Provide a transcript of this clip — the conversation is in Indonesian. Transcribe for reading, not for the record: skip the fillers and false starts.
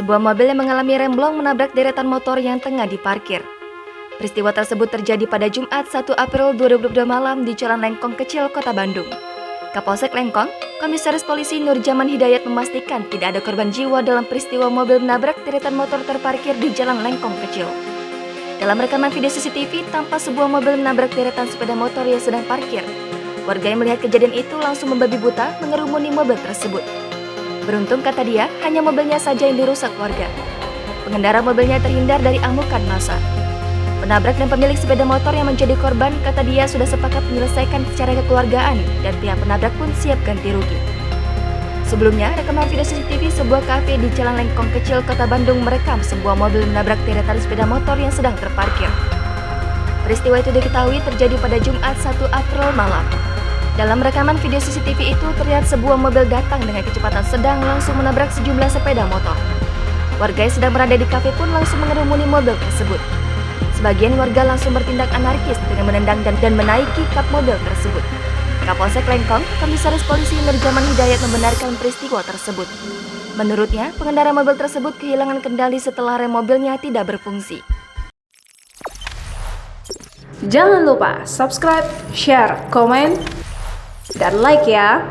Sebuah mobil yang mengalami remblong menabrak deretan motor yang tengah diparkir. Peristiwa tersebut terjadi pada Jumat 1 April 2022 malam di Jalan Lengkong Kecil, Kota Bandung. Kapolsek Lengkong, Komisaris Polisi Nurjaman Hidayat memastikan tidak ada korban jiwa dalam peristiwa mobil menabrak deretan motor terparkir di Jalan Lengkong Kecil. Dalam rekaman video CCTV, tampak sebuah mobil menabrak deretan sepeda motor yang sedang parkir. Warga yang melihat kejadian itu langsung membabi buta mengerumuni mobil tersebut. Beruntung, kata dia, hanya mobilnya saja yang dirusak warga. Pengendara mobilnya terhindar dari amukan massa. Penabrak dan pemilik sepeda motor yang menjadi korban, kata dia, sudah sepakat menyelesaikan secara kekeluargaan dan pihak penabrak pun siap ganti rugi. Sebelumnya, rekaman video CCTV sebuah kafe di Jalan Lengkong Kecil, Kota Bandung merekam sebuah mobil menabrak deretan sepeda motor yang sedang terparkir. Peristiwa itu diketahui terjadi pada Jumat 1 April malam. Dalam rekaman video CCTV itu terlihat sebuah mobil datang dengan kecepatan sedang langsung menabrak sejumlah sepeda motor. Warga yang sedang berada di kafe pun langsung mengerumuni mobil tersebut. Sebagian warga langsung bertindak anarkis dengan menendang dan menaiki kap mobil tersebut. Kapolsek Lengkong, Komisaris Polisi Nurjaman Hidayat membenarkan peristiwa tersebut. Menurutnya, pengendara mobil tersebut kehilangan kendali setelah rem mobilnya tidak berfungsi. Jangan lupa subscribe, share, komen, dan like ya.